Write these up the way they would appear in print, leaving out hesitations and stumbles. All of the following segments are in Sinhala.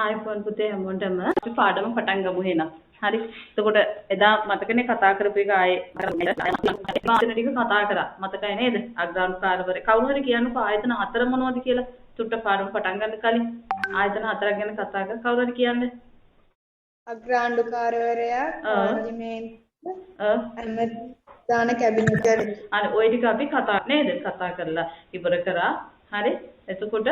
ආයිෆෝන් පුතේ හැමෝටම අපි පාඩම පටන් ගමු එහෙනම්. හරි. එතකොට එදා මතකනේ කතා කරපු එක ආයේ ආයතන ටික කතා කරා. මතකයි නේද? අග්‍රාණුකාරවර කවුරු හරි කියන්නකෝ ආයතන හතර මොනවද කියලා. චුට්ට පාඩම පටන් ගන්න කලින් ආයතන හතරක් ගැන කතා කරලා කවුරු හරි කියන්නේ. අග්‍රාණ්ඩුකාරවරයා පාර්ලිමේන්තුව ඇමතිදාන කැබිනට් අර ওই ටික අපි කතා නේද? කතා කරලා ඉවර කරා. හරි. එතකොට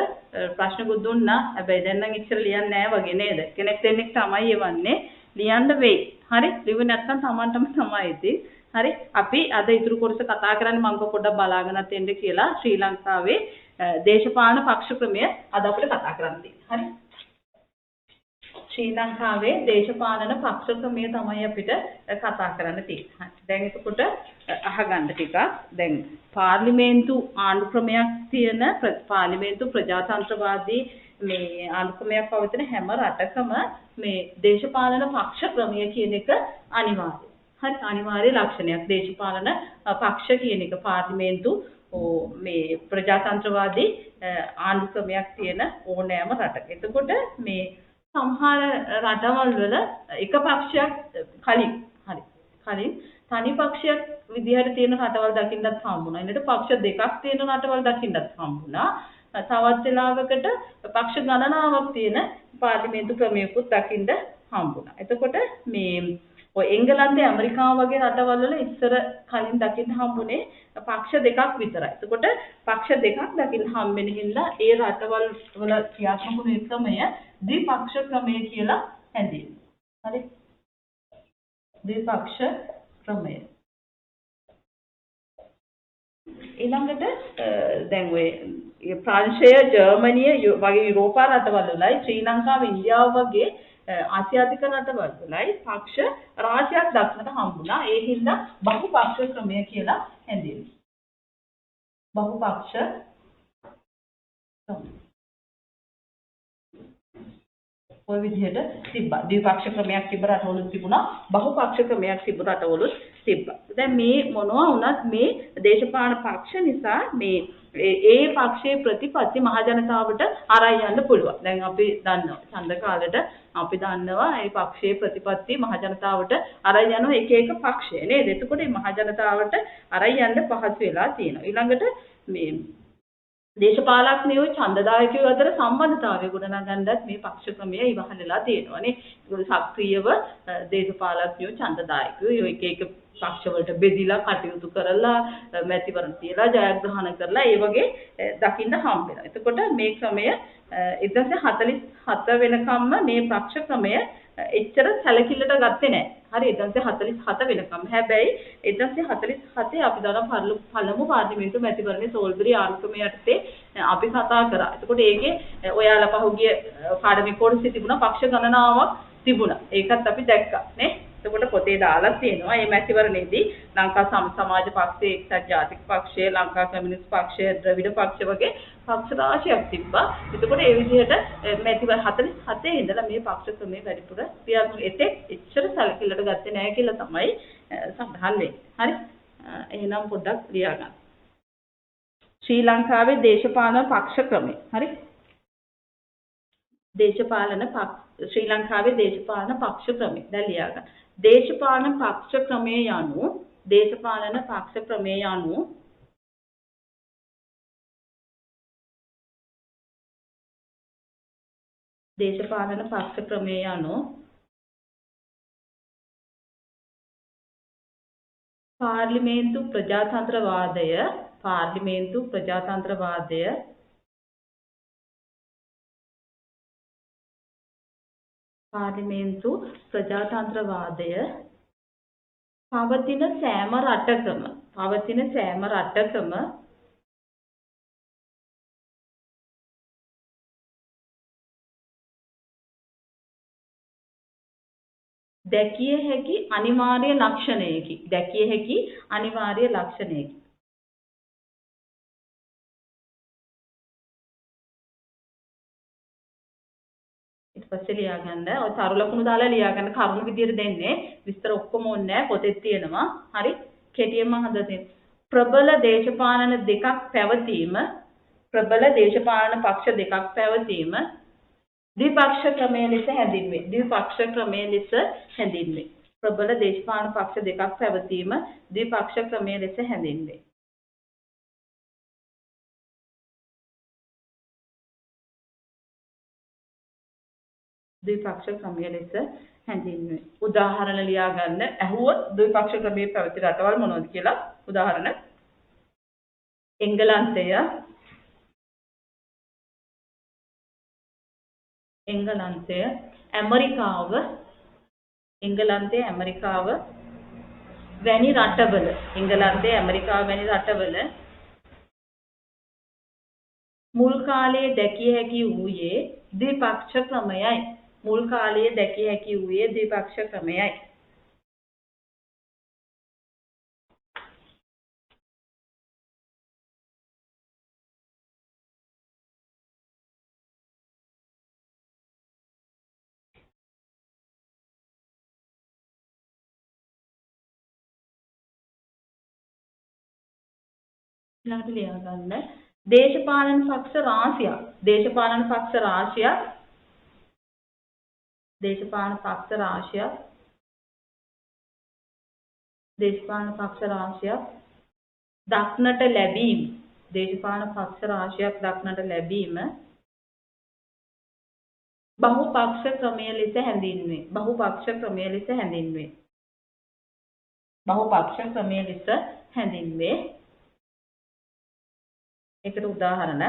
ප්‍රශ්නකුත් දුන්නා. හැබැයි දැන් නම් ඉස්සර ලියන්නේ නැහැ වගේ නේද? කෙනෙක් දෙන්නෙක් තමයි එවන්නේ. ලියන්න වෙයි. හරි. ලිව්වේ නැත්නම් Tamanටම තමයි ඉතින්. හරි. අපි අද ඉතුරු කොටස කතා කරන්නේ මම පොඩ්ඩක් බලාගෙනත් එන්න කියලා ශ්‍රී ලංකාවේ දේශපාලන පක්ෂ ක්‍රමය අද අපිට කතා කරන්න තියෙනවා. හරි. ශ්‍රී ලංකාවේ දේශපාලන පක්ෂ ක්‍රමය තමයි අපිට කතා කරන්න තියෙන්නේ. දැන් එතකොට අහගන්න ටිකක්. දැන් පාර්ලිමේන්තු ආණ්ඩු ක්‍රමයක් තියෙන පාර්ලිමේන්තු ප්‍රජාතන්ත්‍රවාදී මේ ආණ්ඩු ක්‍රමයක් පවතින හැම රටකම මේ දේශපාලන පක්ෂ ක්‍රමය කියන එක අනිවාර්යයි. හරි අනිවාර්ය ලක්ෂණයක්. දේශපාලන පක්ෂ කියන එක පාර්ලිමේන්තු මේ ප්‍රජාතන්ත්‍රවාදී ආණ්ඩු ක්‍රමයක් තියෙන ඕනෑම රටක. එතකොට මේ සමහර රටවල් වල එක පක්ෂයක් කලින් තනි පක්ෂයක් විදිහට තියෙන රටවල් දකින්නත් හම්බුණා. ඊළඟට පක්ෂ දෙකක් තියෙන රටවල් දකින්නත් හම්බුණා. තවත් වෙලාවකට පක්ෂ ගණනාවක් තියෙන පාර්ලිමේන්තු ක්‍රමයකුත් දකින්න හම්බුණා. එතකොට මේ ඔය එංගලන්තේ ඇමරිකාව වගේ රටවල් වල ඉස්සර කලින් දකින්න හම්බුනේ පක්ෂ දෙකක් විතරයි. එතකොට පක්ෂ දෙකක් දකින්න හම්බෙන හින්දා ඒ රටවල් වල ක්‍රියාත්මක වෙන ක්‍රමය ද්විපක්ෂ ක්‍රමය කියලා හැඳින්වෙනවා. හරි. ද්විපක්ෂ ක්‍රමය. ඊළඟට දැන් ඔය ප්‍රංශය, ජර්මනිය වගේ යුරෝපා රටවල් වලයි ශ්‍රී ලංකාව, ඉන්දියාව වගේ ආසියාතික රටවල් වලයි පක්ෂ රාශියක් දක්නට හම්බුණා. ඒ හින්දා බහුපක්ෂ ක්‍රමය කියලා හැඳින්වෙනවා. බහුපක්ෂ ක්‍රමය. ඔය විදිහට තිබ්බා. ද්විපක්ෂ ක්‍රමයක් තිබ්බ රටවලුත් තිබුණා. බහුපක්ෂ ක්‍රමයක් තිබ්බ රටවලුත් තිබ්බා. දැන් මේ මොනවා වුණත් මේ දේශපාලන පක්ෂ නිසා මේ ඒ පක්ෂයේ ප්‍රතිපත්ති මහජනතාවට අරයි යන්න පුළුවන්. දැන් අපි දන්නවා ඡන්ද කාලෙට අපි දන්නවා මේ පක්ෂයේ ප්‍රතිපත්ති මහජනතාවට අරයි යන එක එක පක්ෂය නේද? එතකොට මේ මහජනතාවට අරයි යන්න පහසු වෙලා තියෙනවා. ඊළඟට මේ දේශපාලඥයෝ ඡන්දදායකයෝ අතර සම්බන්ධතාවය ගොඩනගන්නත් මේ පක්ෂ ක්‍රමය ඉවහල් වෙලා තියෙනවානේ. ඒක සක්‍රීයව දේශපාලඥයෝ ඡන්දදායකයෝ එක එක පක්ෂ වලට බෙදිලා කටයුතු කරලා මැතිවරණ තියලා ජයග්‍රහණ කරලා ඒ වගේ දකින්න හම්බ වෙනවා. එතකොට මේ ක්‍රමය 1947 වෙනකම්ම මේ පක්ෂ ක්‍රමය එච්චර සැලකිල්ලට ගත්තේ නැහැ. හරි 1947 වෙනකම්. හැබැයි 1947 අපි දන්න පළමු පාර්ලිමේන්තු මැතිවරණේ සෝල්බරි ආණ්ඩු ක්‍රමය යටතේ අපි කතා කරා. එතකොට ඒකේ ඔයාලා පහුගිය පාඩමේ කොටසේ තිබුණා පක්ෂ ගණනාවක් තිබුණා. ඒකත් අපි දැක්කා නේ. එතකොට පොතේ දාලා තියෙනවා මේ මැතිවරණයේදී ලංකා සමාජ පක්ෂය, එක්සත් ජාතික පක්ෂය, ලංකා කමියුනිස්ට් පක්ෂය, ද්‍රවිඩ පක්ෂ වගේ පක්ෂ රාශියක් තිබ්බා. එතකොට ඒ විදිහට මැතිවරණ 47 ඉඳලා මේ පක්ෂ ක්‍රමයේ වැඩිපුර ක්‍රියාත්මක එතෙක් එච්චර සැලකිල්ලට ගත්තේ නැහැ කියලා තමයි සඳහන් වෙන්නේ. හරි. එහෙනම් පොඩ්ඩක් ලියා ගන්න. ශ්‍රී ලංකාවේ දේශපාලන පක්ෂ ක්‍රමය. හරි. ශ්‍රී ලංකාවේ දේශපාලන පක්ෂ ක්‍රමය. දැන් ලියා ගන්න. දේශපාලන පක්ෂ ක්‍රමයේ යනු දේශපාලන පක්ෂ ක්‍රමයේ යනු දේශපාලන පක්ෂ ක්‍රමයේ යනු පාර්ලිමේන්තු ප්‍රජාතන්ත්‍රවාදය පවතින සෑම රටකම දැකිය හැකි අනිවාර්ය ලක්ෂණයකි. පස්සේ ලියා ගන්න. ඔය තරු ලකුණු දාලා ලියා ගන්න. කරුණු විදියට දෙන්නේ. විස්තර ඔක්කොම ඕනේ නැහැ. පොතේ තියෙනවා. හරි. කෙටියෙන්ම හදලා තියෙනවා. ප්‍රබල දේශපාලන දෙකක් පැවතීම, ප්‍රබල දේශපාලන පක්ෂ දෙකක් පැවතීම ද්විපක්ෂ ක්‍රමය ලෙස හැඳින්වේ. ද්විපක්ෂ ක්‍රමය ලෙස හැඳින්වේ. ප්‍රබල දේශපාලන පක්ෂ දෙකක් පැවතීම ද්විපක්ෂ ක්‍රමය ලෙස හැඳින්වේ. ද්විපක්ෂ ක්‍රමය ලෙස හැඳින්වේ. උදාහරණ ලියා ගන්න. ඇහුවොත් ද්විපක්ෂ ක්‍රමයේ පැවති රටවල් මොනවද කියලා. උදාහරණ එංගලන්තය, ඇමරිකාව, වැනි රටවල මුල් කාලයේ දැකිය හැකි වූයේ ද්විපක්ෂ ක්‍රමයයි. ඊළඟට ලියා ගන්න. දේශපාලන පක්ෂ රාශියක් දක්නට ලැබීම බහුපක්ෂ ක්‍රමය ලෙස හැඳින්වේ. ඒකට උදාහරණ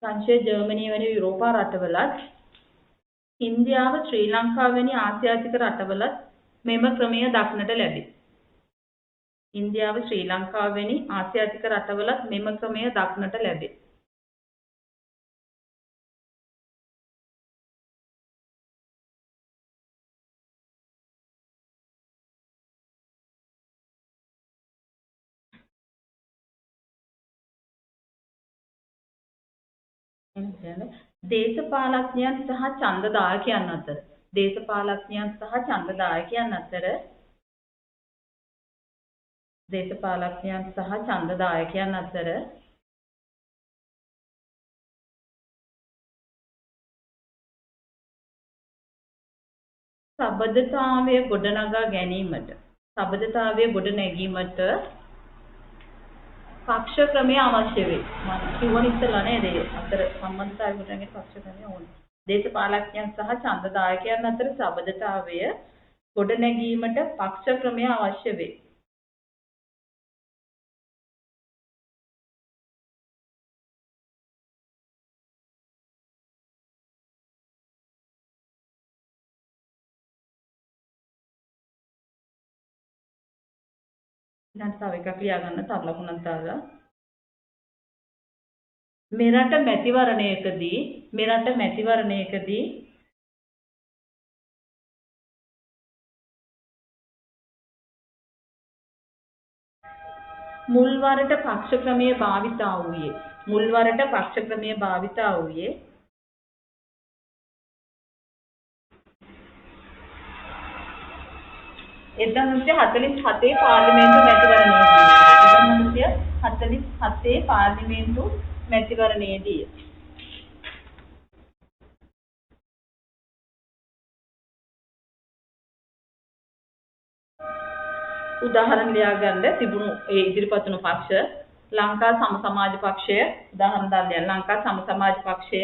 ප්‍රංශය, ජර්මනිය වැනි යුරෝපා රටවලත් ඉන්දියාව, ශ්‍රී ලංකාව වැනි ආසියාතික රටවලත් මෙම ක්‍රමය දක්නට ලැබේ. දේශපාලඥයන් සහ ඡන්දදායකයන් අතර සබඳතාවය ගොඩනැගීමට පක්ෂ ක්‍රමය අවශ්‍ය වේ. මම කිව්වනේ ඉස්සෙල්ලා නේද? අතර සම්බන්ධතාවය ගොඩනැගෙන පක්ෂ ක්‍රමය ඕනේ. දේශපාලඥයන් සහ ඡන්දදායකයන් අතර සබඳතාවය ගොඩනැගීමට පක්ෂ ක්‍රමය අවශ්‍ය වේ. දැන් තව එකක් ලියා ගන්න. තව ලකුණක් දාලා මෙරට මැතිවරණයකදී මුල්වරට පක්ෂ ක්‍රමය භාවිතා වූයේ 1947 පාර්ලිමේන්තු මැතිවරණයේදී උදාහරණ ලියා ගන්න තිබුණු ඒ ඉදිරිපත් වුණු පක්ෂ ලංකා සම සමාජ පක්ෂය උදාහරණ දාලා ලංකා සම සමාජ පක්ෂය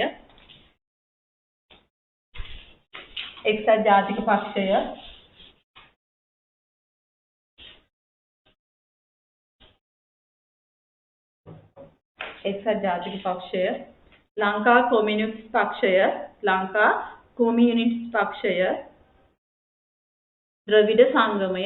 එක්සත් ජාතික පක්ෂය ලංකා කොමියුනිස්ට් පක්ෂය ද්‍රවිඩ සංගමය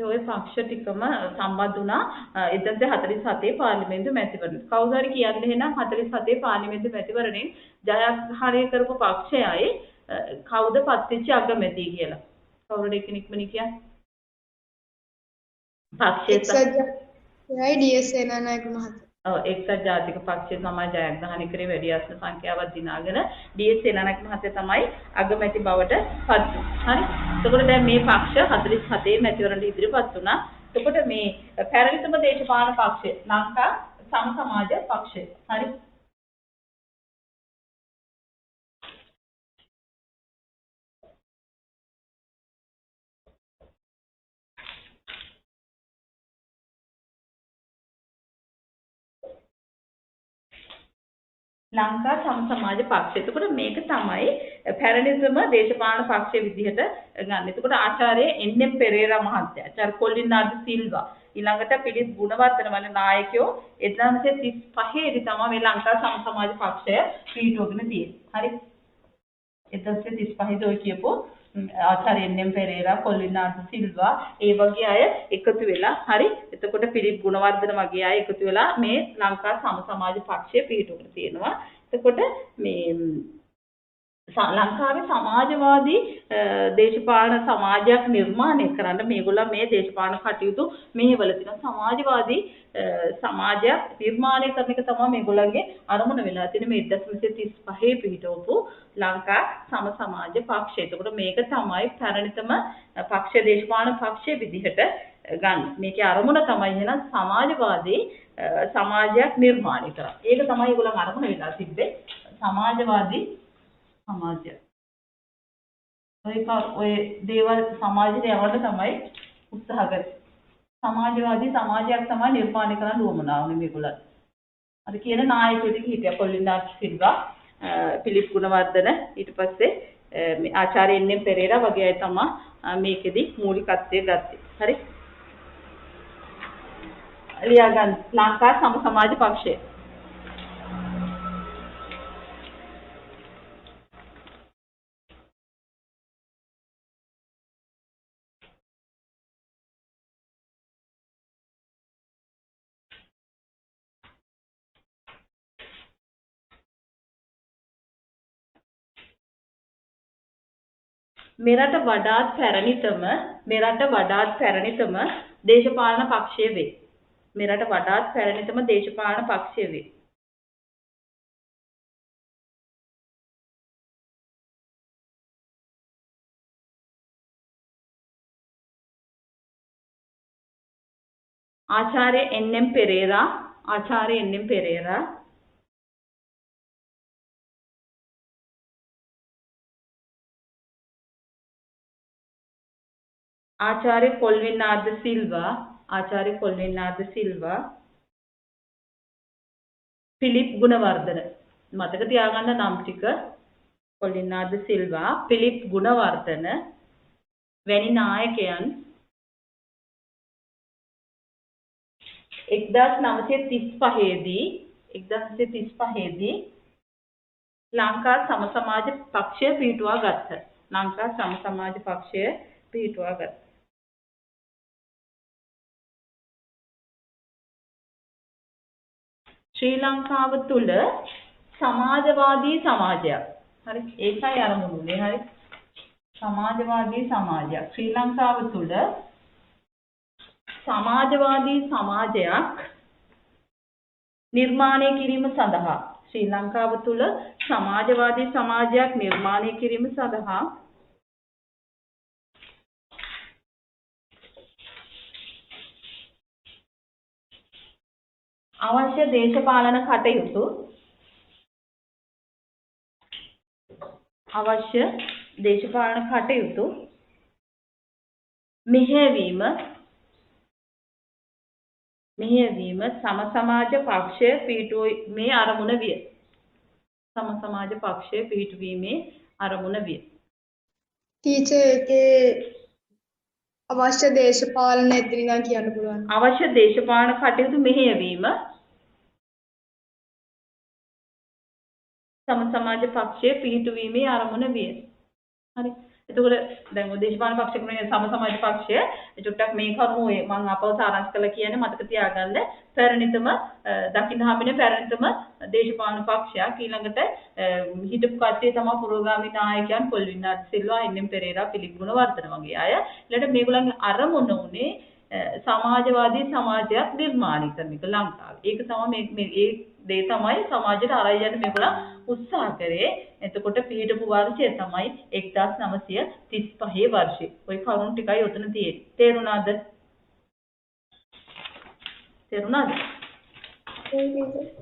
ඔය පක්ෂ ටිකම සම්බන්ධ වුණා 1947 පාර්ලිමේන්තු මැතිවරණයට. කවුරු හරි කියන්නේ එහෙනම් 47 පාර්ලිමේන්තු මැතිවරණයෙන් ජයග්‍රහණය කරපු පක්ෂයයි කවුද පත්වෙච්ච අගමැති කියලා. කවුරුද කෙනෙක්මනි කියන්නේ? පක්ෂයයි ඩී.එස්. සේනානායක මහතා. ඔව් එක්සත් ජාතික පක්ෂය තමයි ජයග්‍රහණය කරේ වැඩි ආසන සංඛ්‍යාවක් දිනාගෙන ඩී.එස්. සේනානායක මහත්තයා තමයි අගමැති බවට පත් වුනේ. හරි. එතකොට දැන් මේ පක්ෂ 47 මැතිවරණයට ඉදිරිපත් වුණා. එතකොට මේ පැරණිතම දේශපාලන පක්ෂය ලංකා සමසමාජ පක්ෂය. හරි. ලංකා සමසමාජ පක්ෂය. එතකොට මේක තමයි පැරණිතම දේශපාලන පක්ෂයේ විදිහට ගන්න. එතකොට ආචාර්ය එන්.එම්. පෙරේරා මහත්තයා, ආචාර්ය කොල්ලින්නාද සිල්වා, ඊළඟට පිළිස් ගුණවර්ධන වගේ නායකයෝ 1935 දී තමයි මේ ලංකා සමසමාජ පක්ෂය පිහිටුවගෙන තියෙන්නේ. හරි. 1935 දී ඔය කියපු ආචාර්ය එන්.එම්. පෙරේරා, කොල්ලින්නාද සිල්වා ඒ වගේ අය එකතු වෙලා හරි. එතකොට පිළිස් ගුණවර්ධන වගේ අය එකතු වෙලා මේ ලංකා සමසමාජ පක්ෂය පිහිටුවගෙන තියෙනවා. එතකොට මේ ලංකාවේ සමාජවාදී දේශපාලන සමාජයක් නිර්මාණය කරන්න මේගොල්ලෝ මේ දේශපාලන කටයුතු මෙහෙवला තියෙනවා. සමාජවාදී සමාජයක් නිර්මාණය කරන එක තමයි මේගොල්ලන්ගේ අරමුණ වෙලා තියෙන්නේ මේ 1935 පිහිටවපු ලංකා සමසමාජ පක්ෂය. එතකොට මේක තමයි පැරණිතම පක්ෂ දේශපාලන පක්ෂයේ විදිහට ගන්න. මේකේ අරමුණ තමයි එහෙනම් සමාජවාදී සමාජයක් නිර්මාණය කරා. ඒක තමයි ඒගොල්ලන් අරමුණ වෙලා තිබ්බේ. සමාජවාදී සමාජය. ඔය දේවල් සමාජයට යවන්න තමයි උත්සාහ කරන්නේ. සමාජවාදී සමාජයක් තමයි නිර්මාණය කරන්න උවමනා වුනේ මේගොල්ලන්. අර කියන නායකයෝ ටික හිටියා කොල්ලින්නාත් සිල්වා, පිළිස් ගුණවර්ධන, ඊට පස්සේ මේ ආචාර්ය එන්.එම්. පෙරේරා වගේ අය තමයි මේකෙදි මූලිකත්වයේ ගත්තේ. හරි. ලියාගන්න ලංකා සමසමාජ පක්ෂය. මෙරට වඩාත් පැරණිතම දේශපාලන පක්ෂය වේ. මෙරට වඩාත් පැරණිතම දේශපාලන පක්ෂය වේ. ආචාර්ය එන්.එම්. පෙරේරා, ආචාර්ය එන්.එම්. පෙරේරා, ආචාර්ය කොල්වින්නාද සිල්වා, පිලිප් ගුණවර්ධන. මතක තියාගන්න නම් ටික. කොල්වින්නාද සිල්වා, පිලිප් ගුණවර්ධන වැනි නායකයන් 1935 දී ලංකා සමසමාජ පක්ෂය පිහිටුවා ගත්තා. ලංකා සමසමාජ පක්ෂය පිහිටුවා ගත්තා. ශ්‍රී ලංකාව තුල සමාජවාදී සමාජයක්. හරි. ඒකයි අරමුණුනේ. හරි. සමාජවාදී සමාජයක්. ශ්‍රී ලංකාව තුල සමාජවාදී සමාජයක් නිර්මාණය කිරීම සඳහා ශ්‍රී ලංකාව තුල සමාජවාදී සමාජයක් නිර්මාණය කිරීම සඳහා අවශ්‍ය දේශපාලන කටයුතු මෙහෙයවීම සමසමාජ පක්ෂය පිහිටුවීමේ අරමුණ විය. සමසමාජ පක්ෂය පිහිටුවීමේ අරමුණ විය. ටීචර් ඒකේ අවශ්‍ය දේශපාලන එදිරිනා කියන්න පුළුවන්. අවශ්‍ය දේශපාලන කටයුතු මෙහෙයවීම සමසමාජ පක්ෂය පිහිටුවීමේ අරමුණ විය. හරි. එතකොට දැන් ඔය දේශපාලන පක්ෂ ක්‍රමයේ සම සමාජ පක්ෂය චුට්ටක් මේ කරුණු මම අපව සාරාංශ කළා කියන්නේ මතක තියාගන්න පැරණිතම දකින්න හම්බෙන පැරණිතම දේශපාලන පක්ෂයක් ඊළඟට හිටපු කට්ටිය තමයි පුරෝගාමී නායකයන් පොල්විනාඩ් සිල්වා එන්.එම්. පෙරේරා පිලිප් ගුණවර්ධන වගේ අය. ඊළඟට මේගොල්ලන්ගේ අරමුණ උනේ සමාජවාදී සමාජයක් නිර්මාණය කරන එක ලංකාවේ. ඒක තමයි මේ දේ තමයි සමාජයට අරයි යන්න මේගොල්ලන් උත්සාහ කරේ. එතකොට පිහිටපු වර්ෂය තමයි 1935 වර්ෂය. ওই කරුණු ටිකයි උතන තියෙන්නේ. තේරුණාද? තේරුණාද?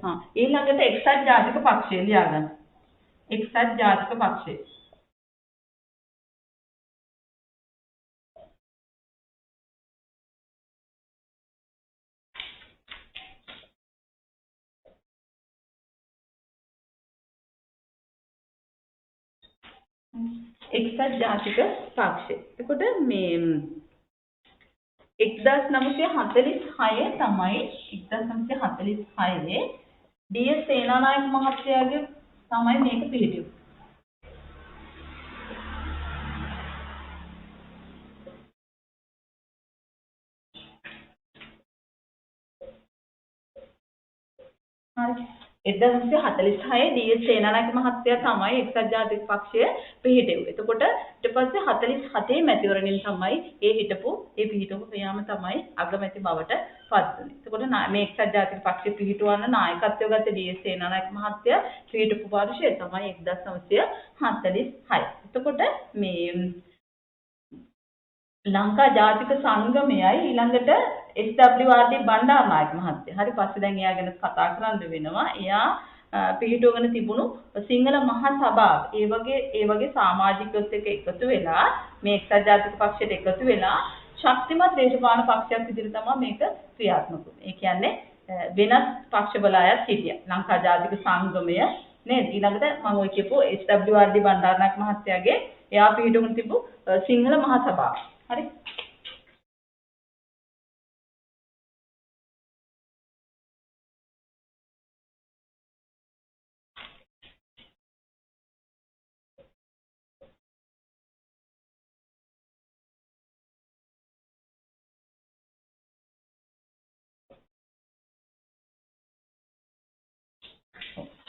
හා ඊළඟට එක්සත් ජාතික පක්ෂය ලියාගන්න. එක්සත් ජාතික පක්ෂය. එක්සත් ජාතික පක්ෂය. එතකොට මේ 1946 තමයි 1946 ඩී.එස්. සේනානායක මහත්තයාගේ තමයි මේක පිළිතුරු. හරි 1946 ඩී.එස්. සේනානායක මහත්තයා තමයි එක්සත් ජාතික පක්ෂය පිහිටුවේ. එතකොට ඊට පස්සේ 47 මැතිවරණින් තමයි හිටපු පිහිටුවම ප්‍රයාම තමයි අගමැති බවට පත් වුනේ. එතකොට මේ එක්සත් ජාතික පක්ෂය පිහිටුවන නායකත්වය ගත්ත ඩී.එස්. සේනානායක මහත්තයා පිහිටපු වර්ෂය තමයි 1946. එතකොට මේ ලංකා ජාතික සංගමයයි ඊළඟට SWRD බණ්ඩාරනායක මහත්තයා. හරි පස්සේ දැන් එයා ගැන කතා කරන්න වෙනවා. එයා පිහිටුවගෙන තිබුණු සිංහල මහා සභාව. ඒ වගේ සමාජිකයොත් එක්ක එකතු වෙලා මේ එක්සත් ජාතික පක්ෂයට එකතු වෙලා ශක්තිමත් දේශපාලන පක්ෂයක් විදිහට තමයි මේක ක්‍රියාත්මක වුනේ. ඒ කියන්නේ වෙනත් පක්ෂ බලයක් හිටියා. ලංකා ජාතික සංගමය නේද? ඊළඟට මම ඔය කියපු SWRD බණ්ඩාරනායක මහත්තයාගේ එයා පිහිටුවගෙන තිබු සිංහල මහා සභාව. හරි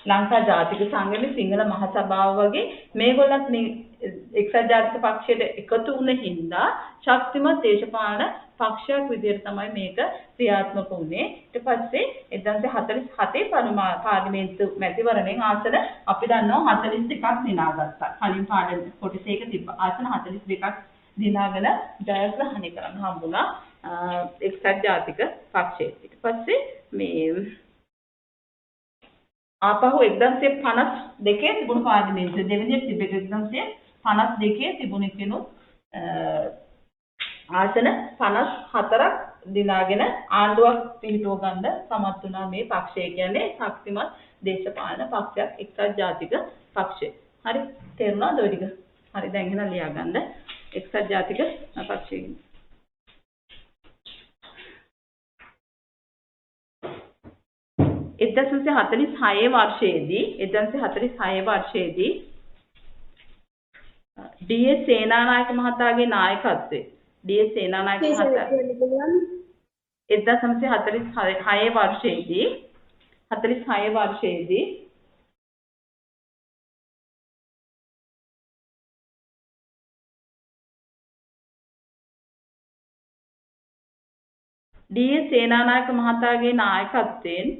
ලංකා ජාතික සංගමයේ සිංහල මහ සභාව වගේ මේගොල්ලත් මේ එක්සත් ජාතික පක්ෂයට එකතු වුණ හින්දා ශක්තිමත් දේශපාලන පක්ෂයක් විදිහට තමයි මේක ක්‍රියාත්මක වුණේ. ඊට පස්සේ 1947 පාර්ලිමේන්තු මැතිවරණයෙන් ආසන අපි දන්නවා 42ක් දිනාගත්තා. කලින් පාර්ලිමේන්තු කොටසේ එක තිබ්බ. ආසන 42ක් දිනාගෙන ජයග්‍රහණය කරන්න හම්බුණා එක්සත් ජාතික පක්ෂයට. ඊට පස්සේ මේ ආපහු 1952 තිබුණු පාර්ලිමේන්තුව දෙවෙනියට තිබෙන 1952 තිබුණ කෙනුත් ආසන 54ක් දිනාගෙන ආණ්ඩුවක් පිහිටුව ගන්න සමත් වුණා මේ පක්ෂය. කියන්නේ ශක්තිමත් දේශපාලන පක්ෂයක් එක්සත් ජාතික පක්ෂය. හරි තේරුණාද ඔය ටික? හරි දැන් එහෙනම් ලියා ගන්න එක්සත් ජාතික පක්ෂය. 1946 වර්ෂයේදී ඩී.එස්. සේනානායක මහතාගේ නායකත්වයේ 1946 වර්ෂයේදී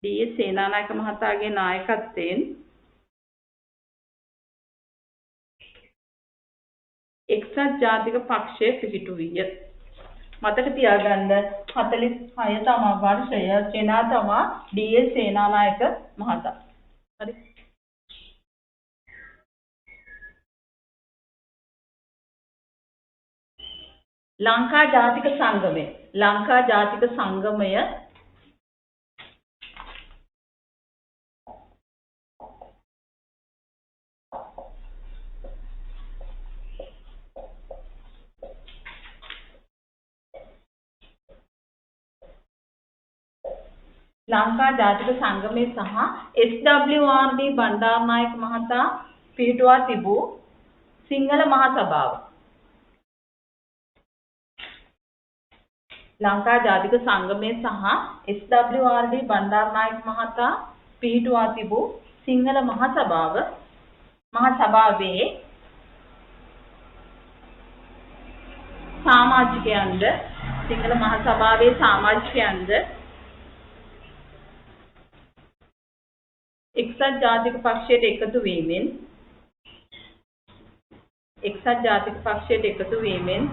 ඩී.එස්. සේනානායක මහතාගේ නායකත්වයෙන් එක්සත් ජාතික පක්ෂය පිහිටු විය. මතක තියාගන්න 46 තමයි වර්ෂය. සේනා තමයි ඩී.එස්. සේනානායක මහතා. හරි. ලංකා ජාතික සංගමය ලංකා ජාතික සංගමයේ සහ SWRD බණ්ඩාරනායක මහතා පිහිටුවා තිබූ සිංහල මහසභාව. ලංකා ජාතික සංගමය සහ SWRD බණ්ඩාරනායක මහතා පිහිටුවා තිබූ සිංහල මහසභාවේ සමාජිකයන්ද සිංහල මහසභාවේ සමාජිකයන්ද එක්සත් ජාතික පක්ෂයට එකතු වීමෙන්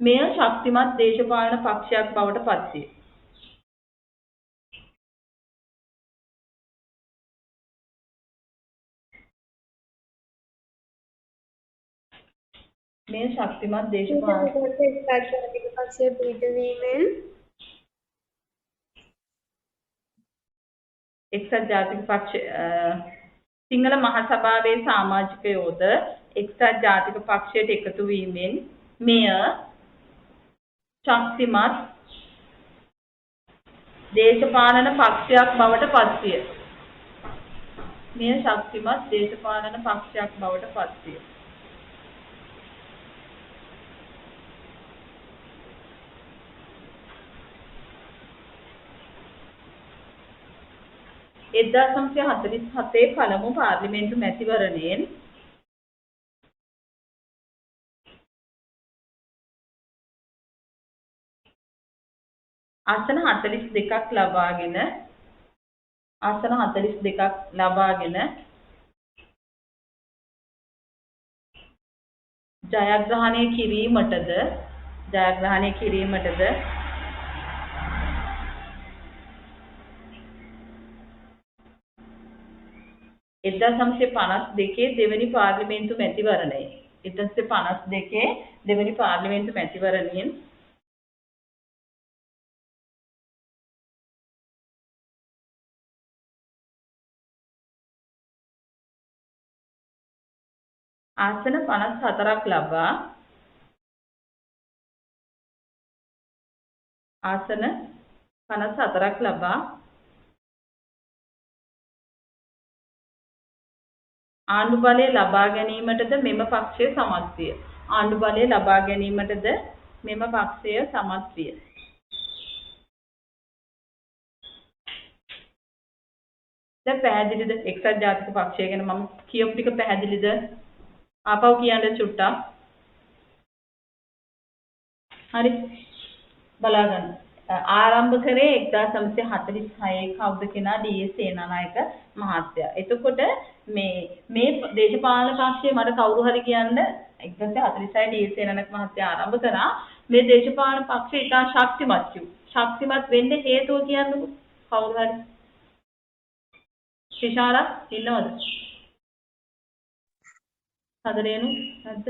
මෙය ශක්තිමත් දේශපාලන පක්ෂයක් බවට පත්විය. මේ ශක්තිමත් දේශපාලන පක්ෂයේ පිටවීමෙන් එක්සත් ජාතික පක්ෂ සිංහල මහසභාවේ සමාජිකයෝද එක්සත් ජාතික පක්ෂයට එකතු වීමෙන් මෙය ශක්තිමත් දේශපාලන පක්ෂයක් බවට පත්විය. එදදාසම්සිය 47 පළමු පාර්ලිමේන්තු මැතිවරණයෙන් ආසන 42ක් ලබාගෙන ජයග්‍රහණය කිරීමටද 1952 දෙවැනි පාර්ලිමේන්තු මැතිවරණයෙන් ආසන 54ක් ලබා ආණ්ඩු බලය ලබා ගැනීමටද මෙම පක්ෂය සමත් විය. දැන් පැහැදිලිද එක්සත් ජාතික පක්ෂය ගැන මම කියපු ටික පැහැදිලිද? ආපහු කියන්න චුට්ටක්. හරි බලාගන්න. ආරම්භ කරේ 1946 කවුද කෙනා ඩී.එස්. සේනානායක මහත්තයා. එතකොට මේ දේශපාලන පක්ෂය මට කවුරු හරි කියන්න 1946 ඩී.එස්. සේනානායක මහත්තයා ආරම්භ කරා මේ දේශපාලන පක්ෂය ඉතා ශක්තිමත් වෙන්න හේතුව කියන්නකො කවුරු හරි. ශිෂාරා ඉන්නවද? හදරේනු නැද්ද?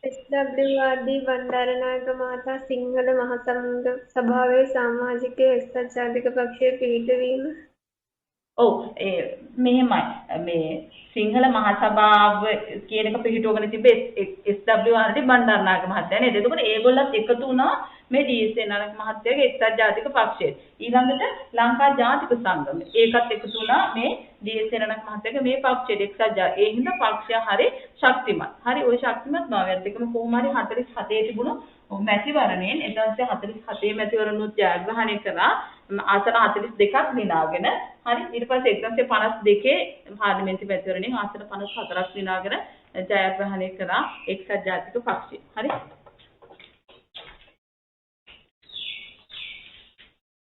SWRD බණ්ඩාරනායක මහතා සිංහල මහසභාවේ සමාජිකය එක්සත් ජාතික පක්ෂයේ පිහිටවීම. ඔව් මෙහෙමයි මේ සිංහල මහසභාව කියන එක පිහිටුවගෙන තිබ්බේ SWRD බණ්ඩාරනායක මහත්තයා නේද? එතකොට ඒගොල්ලත් එකතු වුණා මේ ඩී.එස්. සේනානායක මහත්තයාගේ එක්සත් ජාතික පක්ෂයට. ඊළඟට ලංකා ජාතික සංගමය ඒකත් එකතු වුණා මේ ඩී.එස්. සේනානායක මහත්තයාගේ මේ පක්ෂයට එක්සත් ඒ හින්දා පක්ෂය හරි ශක්තිමත්. හරි ওই ශක්තිමත් භාවයත් එක්කම කොහොම හරි 47 තිබුණු මැතිවරණයෙන් 1947 මැතිවරණුත් ජයග්‍රහණය කළා. ආසන 42ක් දිනාගෙන හරි ඊට පස්සේ 1952 පාර්ලිමේන්තු මැතිවරණයෙන් ආසන 54ක් දිනාගෙන ජයග්‍රහණය කළා එක්සත් ජාතික පක්ෂය. හරි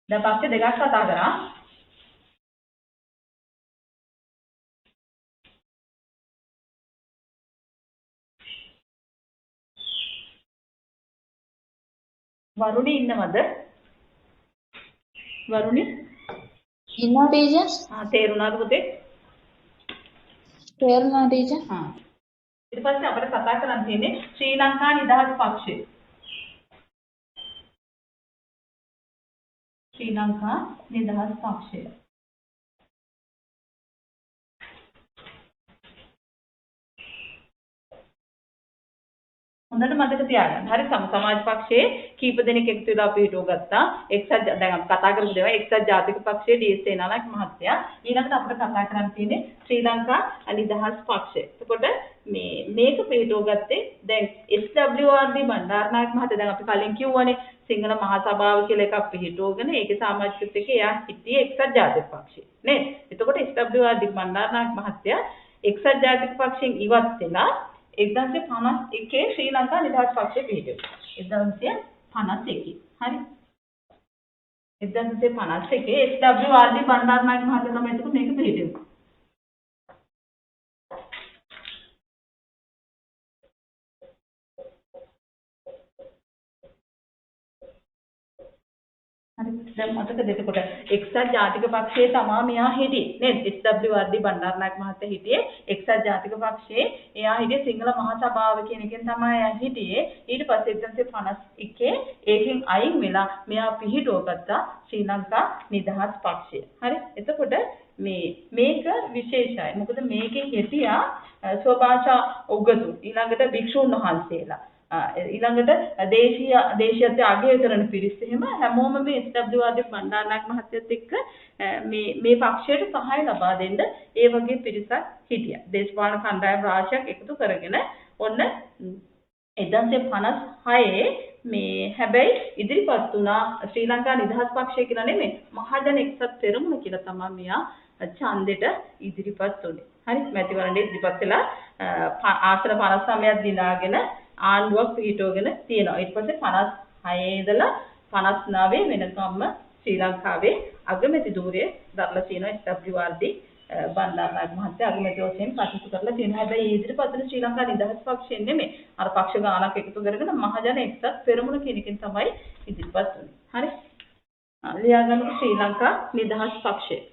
දැන් පක්ෂ දෙකක් කතා කරා. වරුණි ඉන්නවද? වරුණි ඉන්නවා ටීචර්. තේරුණාද පුතේ? තේරුණා ටීචර්. ඊට පස්සේ අපිට කතා කරන්න තියෙන්නේ ශ්‍රී ලංකා නිදහස් පක්ෂය. ශ්‍රී ලංකා නිදහස් පක්ෂය. හොඳට මතක තියාගන්න. හරි සමාජ පක්ෂයේ කීප දෙනෙක් එකතු වෙලා පිටුව ගත්තා. දැන් අපි කතා කරපු දේවල් එක්සත් ජාතික පක්ෂයේ ඩී.එස්. සේනානායක මහත්තයා. ඊළඟට අපිට කතා කරන්න තියෙන්නේ ශ්‍රී ලංකා නිදහස් පක්ෂය. එතකොට මේක පිටුව ගත්තේ දැන් SWRD බණ්ඩාරනායක මහත්තයා. දැන් අපි කලින් කිව්වනේ සිංහල මහා සභාව කියලා එකක් පිටුවගෙන ඒකේ සමාජිකත් එක්ක එයා හිටියේ එක්සත් ජාතික පක්ෂයේ. නේද? එතකොට SWRD බණ්ඩාරනායක මහත්තයා එක්සත් ජාතික පක්ෂයෙන් ඉවත් වෙලා 1951 ශ්‍රී ලංකා නිදහස් පක්ෂය පිහිටුවා. 1951. හරි. 1951 SWRD බණ්ඩාරනායක මහත්තයා තමයි එතකොට මේක පිහිටුවේ. හරි. දැන් මතකද එතකොට එක්සත් ජාතික පක්ෂයේ තමා මෙයා හිටියේ නේද? SWRD බණ්ඩාරනායක මහත්තයා හිටියේ එක්සත් ජාතික පක්ෂයේ. එයා හිටියේ සිංහල මහා සභාව කියන එකෙන් තමයි එයා හිටියේ. ඊට පස්සේ 1951 ඒකෙන් අයින් වෙලා මෙයා පිහිටුවගත්තා ශ්‍රී ලංකා නිදහස් පක්ෂය. හරි. එතකොට මේක විශේෂයි. මොකද මේකේ හිටියා ස්වභාෂා උගතුන්, ඊළඟට භික්ෂුන් වහන්සේලා, ඊළඟට දේශීයත්වය අගය කරන පිරිස් එහෙම හැමෝම මේ SWRD බණ්ඩාරනායක මහත්තයත් එක්ක මේ පක්ෂයට සහාය ලබා දෙන්න ඒ වගේ පිරිසක් හිටියා. දේශපාලන කණ්ඩායම් රාශියක් එකතු කරගෙන ඔන්න 1956 හැබැයි ඉදිරිපත් වුණා ශ්‍රී ලංකා නිදහස් පක්ෂය කියලා නෙමෙයි මහජන එක්සත් පෙරමුණ කියලා තමයි මෙයා ඡන්දෙට ඉදිරිපත් වුණේ. හරි. මැතිවරණයට ඉදිරිපත් වෙලා ආසන 59ක් දිනාගෙන ආණ්ඩුවක් පිහිටවගෙන තියෙනවා. ඊට පස්සේ 56 ඉඳලා 59 වෙනකම්ම ශ්‍රී ලංකාවේ අගමැති ධූරය දරලා තියෙනවා SWRD බණ්ඩාරනායක මහත්තයා අගමැති වශයෙන් කටයුතු කරලා තියෙනවා. හැබැයි ඉදිරිපත් වෙන ශ්‍රී ලංකා නිදහස් පක්ෂයෙන් නෙමෙයි. අර පක්ෂ ගානක් එකතු කරගෙන මහජන එක්සත් පෙරමුණ කියන එකෙන් තමයි ඉදිරිපත් වුනේ. හරි. ලියාගන්න ශ්‍රී ලංකා නිදහස් පක්ෂය.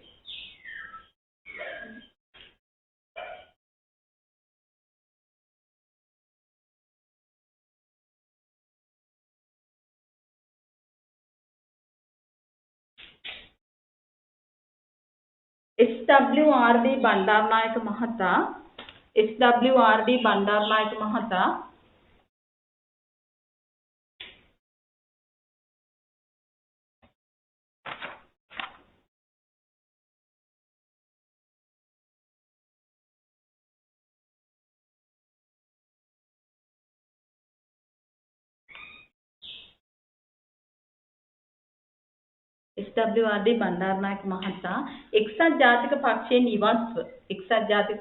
SWRD බණ්ඩාරනායක මහතා එක්සත් ජාතික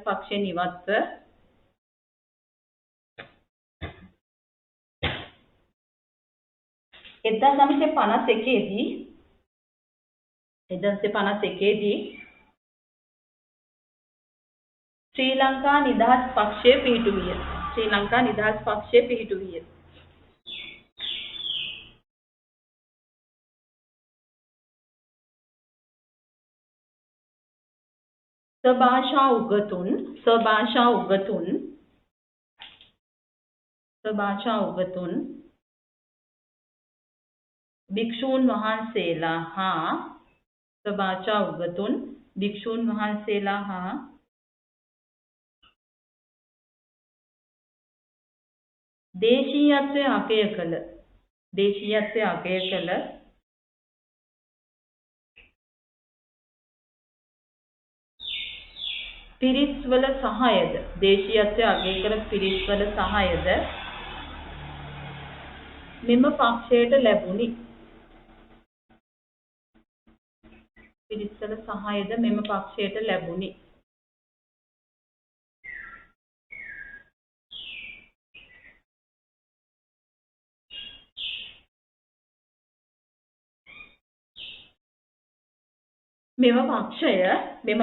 පක්ෂයෙන් ඉවත්ව 1951 දී ශ්‍රී ලංකා නිදහස් පක්ෂය පිහිටුවිය. ස්වභාෂා උගතුන් භික්ෂූන් වහන්සේලා හා දේශීයත්වය අගය කළ පිරිස්වල සහායද මෙම පක්ෂයට ලැබුණි. මෙම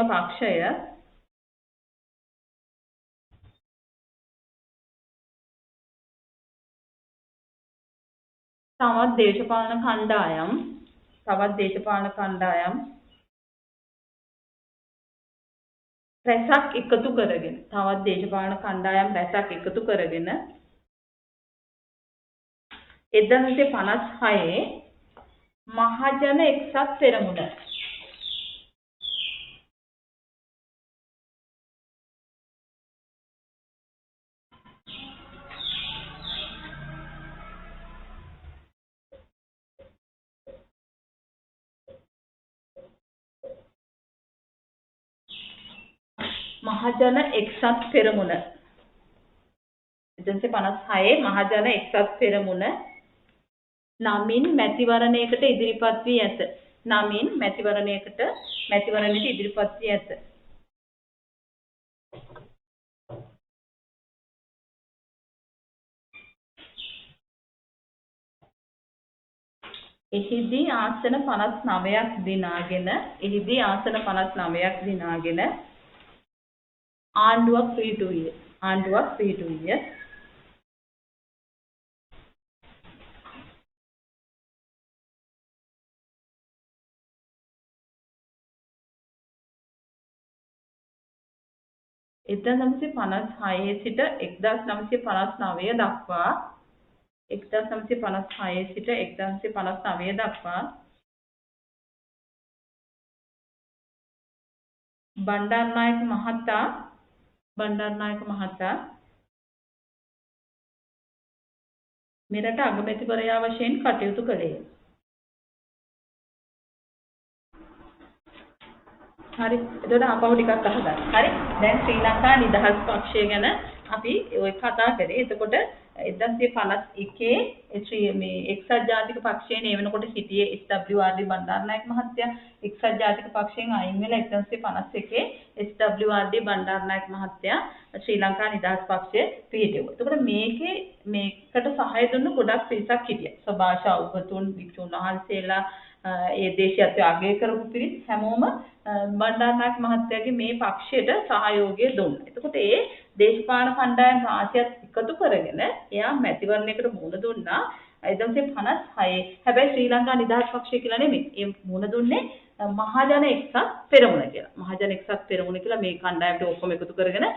පක්ෂය තවත් දේශපාලන කණ්ඩායම් රැසක් එකතු කරගෙන 1956 මහජන එක්සත් පෙරමුණ මහජන එක්සත් පෙරමුණ. එතනසේ 56 මහජන එක්සත් පෙරමුණ නමින් මැතිවරණයකට ඉදිරිපත් වී ඇත. නමින් මැතිවරණයට ඉදිරිපත් වී ඇත. එහිදී ආසන 59ක් දිනාගෙන ආණ්ඩුවක් පිහිටුවිය. එදා 1956 සිට 1959 දක්වා බණ්ඩාරනායක මහතා මෙරට අගමැතිවරයා වශයෙන් කටයුතු කළේය. හරි. එතකොට ආපහු ටිකක් අහගන්න. හරි. දැන් ශ්‍රී ලංකා නිදහස් පක්ෂය ගැන අපි ඔය කතා කරේ. එතකොට 1951 මේ එක්සත් ජාතික පක්ෂයේ මේ වෙනකොට හිටියේ SWRD බණ්ඩාරනායක මහත්තයා. එක්සත් ජාතික පක්ෂයෙන් අයින් වෙලා 1951 SWRD බණ්ඩාරනායක මහත්තයා ශ්‍රී ලංකා නිදහස් පක්ෂය පිහිටුවා. එතකොට මේකට සහාය දුන්න ගොඩක් පිරිසක් හිටියා. සභාෂා උපතුන් වික්ෂුන් වහන්සේලා ඒ දේශීයත්වය අගය කරපු පිරිස් හැමෝම බණ්ඩාරනායක මහත්තයාගේ මේ පක්ෂයට සහයෝගය දුන්නා. එතකොට ඒ දේශපාලන කණ්ඩායම් රාශියක් එකතු කරගෙන එයා මැතිවරණයකට මුහුණ දුන්නා 1956. හැබැයි ශ්‍රී ලංකා නිදහස් පක්ෂය කියලා නෙමෙයි. ඒ මුහුණ දුන්නේ මහජන එක්සත් පෙරමුණ කියලා. මහජන එක්සත් පෙරමුණ කියලා මේ කණ්ඩායමට ඔක්කොම එකතු කරගෙන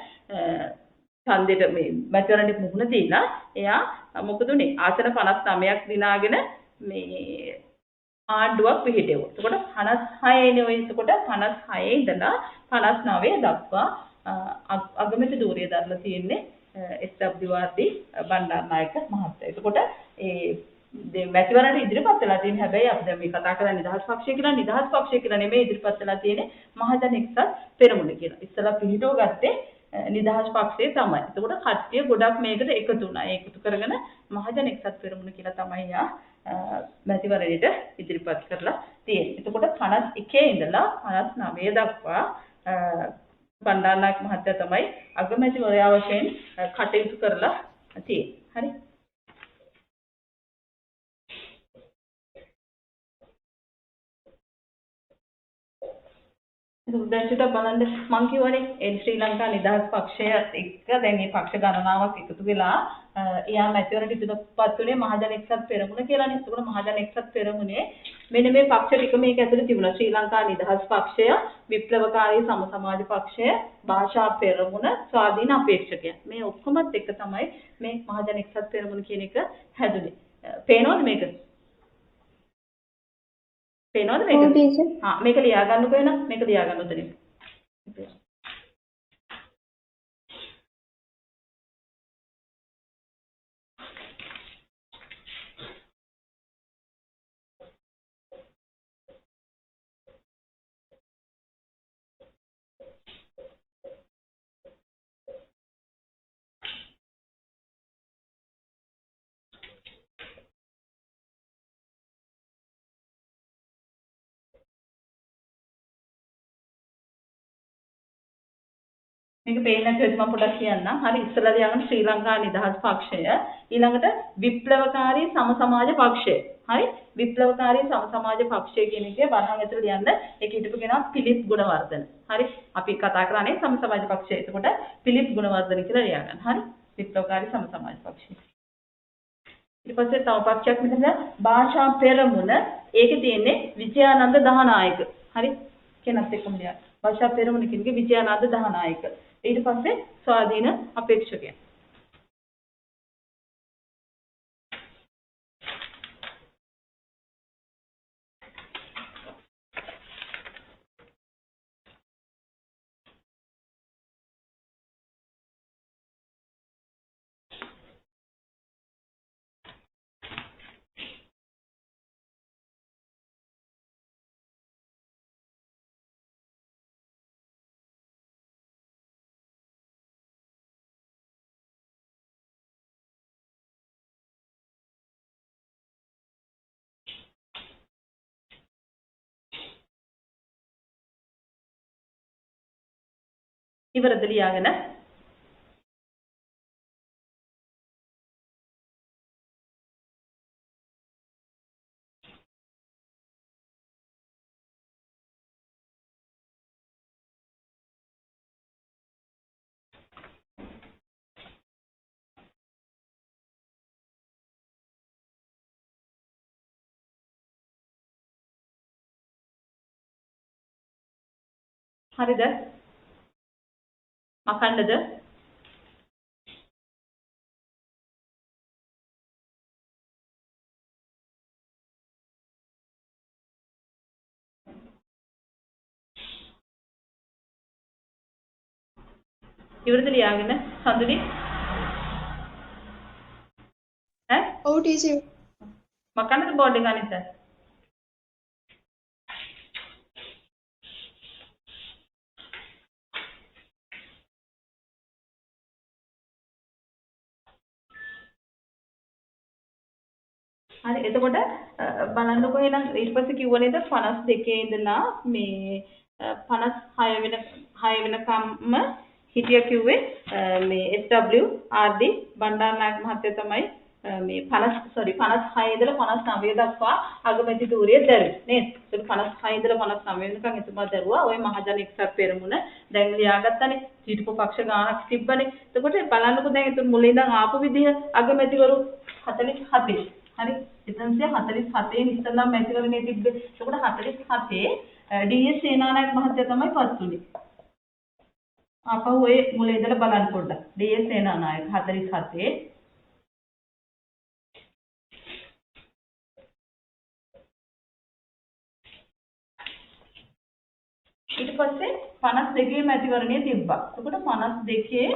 ඡන්දෙට මේ මැතිවරණයට මුහුණ දීලා එයා මොකද උනේ ආසන 59ක් දිනාගෙන මේ ආණ්ඩුවක් පිහිටෙවුවා. එතකොට 56 නේ ඔය. එතකොට 56 ඉඳලා 59 දක්වා අගමැති ධූරය දරලා තියෙන්නේ SWRD බණ්ඩාරනායක මහත්තයා. එතකොට ඒ මැතිවරණයට ඉදිරිපත් වෙලා තියෙන හැබැයි අපි දැන් මේ කතා කරන්නේ නිදහස් පක්ෂය කියලා නෙමෙයි ඉදිරිපත් වෙලා තියෙන්නේ මහජන එක්සත් පෙරමුණ කියලා. ඉස්සලා පිහිටව ගත්තේ නිදහස් පක්ෂය තමයි. එතකොට කට්ටිය ගොඩක් මේකට එකතු වුණා. ඒ එකතු කරගෙන මහජන එක්සත් පෙරමුණ කියලා තමයි යා මැතිවරණයට ඉදිරිපත් කරලා තියෙන්නේ. එතකොට 51 ඉඳලා 59 දක්වා බණ්ඩාරනායක මහත්තයා තමයි අගමැතිවරයා වශයෙන් කටයුතු කරලා තියෙන්නේ. හරි. දැන් චුට්ටක් බලන්න මං කියවනේ ශ්‍රී ලංකා නිදහස් පක්ෂය එක්ක දැන් මේ පක්ෂ ගණනාවක් එකතු වෙලා එයා මැතිවරණයට ඉදිරිපත් වුණේ මහජන එක්සත් පෙරමුණ කියලානේ. ඒකෝන මහජන එක්සත් පෙරමුණේ මෙන්න මේ පක්ෂ ටික මේක ඇතුලේ තිබුණා. ශ්‍රී ලංකා නිදහස් පක්ෂය, විප්ලවකාරී සම සමාජ පක්ෂය, භාෂා පෙරමුණ, ස්වාධීන අපේක්ෂකයන්. මේ ඔක්කොමත් එක තමයි මේ මහජන එක්සත් පෙරමුණ කියන එක හැදුනේ. පේනවද මේක? පේනවද මේක? මේක ලියා ගන්නකෝ එන. මේක ලියා ගන්න උදේ. මේක පේන්නේ නැති වෙද්දි මම පොඩ්ඩක් කියන්නම්. හරි ඉස්සලා ලියගන්න ශ්‍රී ලංකා නිදහස් පක්ෂය. ඊළඟට විප්ලවකාරී සම සමාජ පක්ෂය. හරි විප්ලවකාරී සම සමාජ පක්ෂය කියන එකේ බණහන් ඇතුළේ ලියන්න ඒක හිටපු කෙනා පිලිප් ගුණවර්ධන. හරි අපි කතා කරන්නේ සම සමාජ පක්ෂය. එතකොට පිලිප් ගුණවර්ධන කියලා ලියගන්න. හරි විප්ලවකාරී සම සමාජ පක්ෂය. ඊට පස්සේ තව පක්ෂයක් මෙතන භාෂා පෙරමුණ. ඒකේ තියෙන්නේ විජයානන්ද දහනායක. හරි කෙනත් එක්කම ලියන්න. භාෂා පෙරමුණ කියන්නේ විජයානන්ද දහනායක. ඊට පස්සේ ස්වාධීන අපේක්ෂකයන්. ඉවරද ලියාගෙන? හරිද? මකන්නද? ඉවරද ලියාගෙන? සඳුනි? ඈ? ඔව් ටීචර්. මකන්නද බෝඩ් එක අනිත්? හරි එතකොට බලන්නකො එහෙනම් ඊට පස්සේ කිව්ව නේද 52 ඉඳලා මේ 56 වෙනකම්ම හිටිය කිව්වේ මේ SWRD බණ්ඩාරනායක මහත්තයා තමයි මේ 56 ඉඳලා 59 දක්වා අගමැති ධූරය දැරුවේ නේද? ඒක 56 ඉඳලා 59 වෙනකම් එතුමා දැරුවා. ওই මහජන එක්සත් පෙරමුණ දැන් ලියාගත්තානේ. හිටපු පක්ෂ ගානක් තිබ්බනේ. එතකොට බලන්නකො දැන් එතුන් මුලින් ඉඳන් ආපු විදිහ අගමැතිවරු 47 හරි 147 ඉස්සෙල්ලා මැතිවරණේ තිබ්බේ. එතකොට 47 ඩී.එස්. සේනානායක මහත්තයා තමයි පත් උනේ. ආපහු ඔය මුලින් ඉඳලා බලන්න පොඩ්ඩක්. ඩී.එස්. සේනානායක 47 ඊට පස්සේ 52 මැතිවරණේ තිබ්බා. එතකොට 52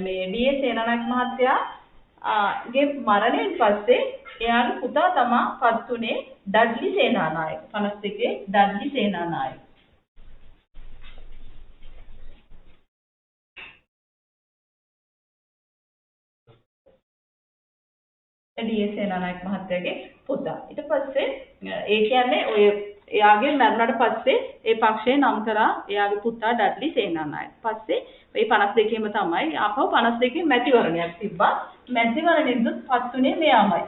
මේ ඩී.එස්. සේනානායක මහත්තයා ගේ මරණයෙන් පස්සේ එයාගේ පුතා තමා පත් උනේ Dudley Senanayake. 52 Dudley Senanayake. D.S.. Senanayake මහත්තයාගේ පුතා. ඊට පස්සේ ඒ කියන්නේ ඔය එයාගේ මරණයට පස්සේ ඒ පක්ෂය නම් කරා එයාගේ පුතා ඩඩ්ලි සේනානායක. පස්සේ මේ 52ෙම තමයි ආපහු 52 මැතිවරණයක් තිබ්බා. මැතිවරණෙන්දුත් පත් උනේ මෙයාමයි.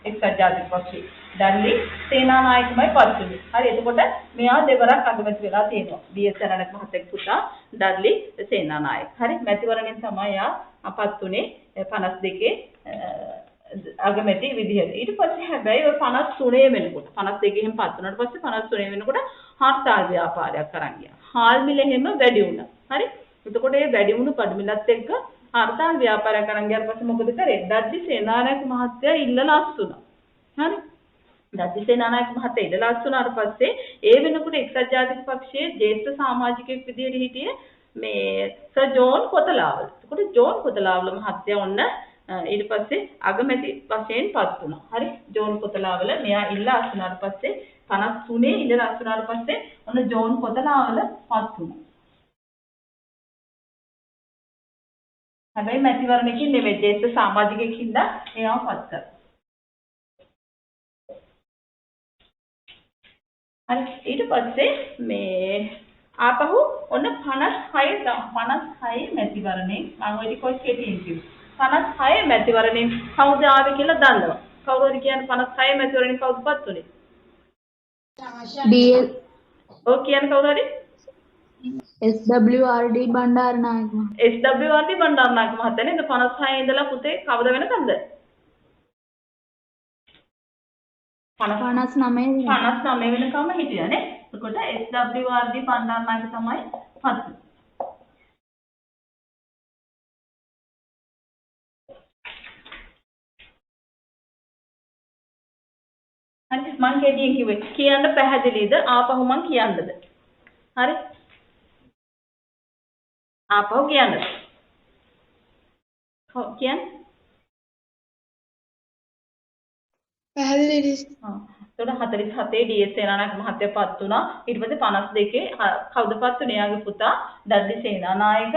එක්සත් ජාතික පක්ෂේ ඩඩ්ලි සේනානායකමයි පත් උනේ. හරි එතකොට මෙයා දෙවරක් අගමැති වෙලා තියෙනවා. ඩී.එස්. සේනානායක මහත්තයාගේ පුතා ඩඩ්ලි සේනානායක. හරි මැතිවරණයෙන් තමයි යා අපත් උනේ 52 අගමැති විදිහට. ඊට පස්සේ හැබැයි ඔය 53 වෙනකොට 52 එහෙම පත් වුණාට පස්සේ 53 වෙනකොට හර්තාල් ව්‍යාපාරයක් කරන් ගියා. හාල් මිල එහෙම වැඩි වුණා. හරි. එතකොට ඒ වැඩි වුණු බඩු මිලත් එක්ක හර්තාල් ව්‍යාපාරයක් කරන් ගියාට පස්සේ මොකද කරේ? ඩඩ්ලි සේනානායක මහත්තයා ඉල්ලලා අස්සුණා. හරි. ඩඩ්ලි සේනානායක මහත්තයා ඉල්ලලා අස්සුණාට පස්සේ ඒ වෙනකොට එක්සත් ජාතික පක්ෂයේ ජ්‍යෙෂ්ඨ සමාජිකයෙක් විදිහට හිටියේ මේ සර් ජෝන් කොතලාවල. එතකොට ජෝන් කොතලාවල මහත්තයා ඔන්න ඊට පස්සේ අගමැති වශයෙන් පත් වුණා. හරි ජෝන් කොතලාවල මෙයා ඉල්ල අස්සුනාට පස්සේ 53 ඉඳලා අස්සුනාට පස්සේ ඔන්න ජෝන් කොතලාවල පත් වුණා. හැබැයි මැතිවරණයකින් නෙමෙයි ජ්‍යෙෂ්ඨ සමාජිකයෙක්ින්ද එයාව පත් කරා. හරි ඊට පස්සේ මේ ආපහු ඔන්න 56 මැතිවරණේ මම ඔය ටික කෙටියෙන් කිව්වා. 56 මැතිවරණයෙන් කවුද ආවේ කියලා දන්නවා. කවුරුද කියන්නේ 56 මැතිවරණයෙන් කවුද පත් උනේ? DL ඔව් කියන්නේ කවුරු හරි? SWRD බණ්ඩාරනායක මහත්තයා. SWRD බණ්ඩාරනායක මහත්තයා නේද 56 ඉඳලා පුතේ කවද වෙනකන්ද? 59 වෙනකම් හිටියා නේ. එතකොට SWRD බණ්ඩාරනායක තමයි පත් උනේ. හරි මං කෙටියෙන් කිව්වේ කියන්න පැහැදිලිද ආපහු මං කියන්නද හරි ආපහු කියන්නද කියන්න පැහැදිලිද? එතකොට 47 ඩී.එස්. සේනානායක මහත්තයා පත් වුණා. ඊට පස්සේ 52 කවුද පත් වුනේ? එයාගේ පුතා ඩඩ්ලි සේනානායක.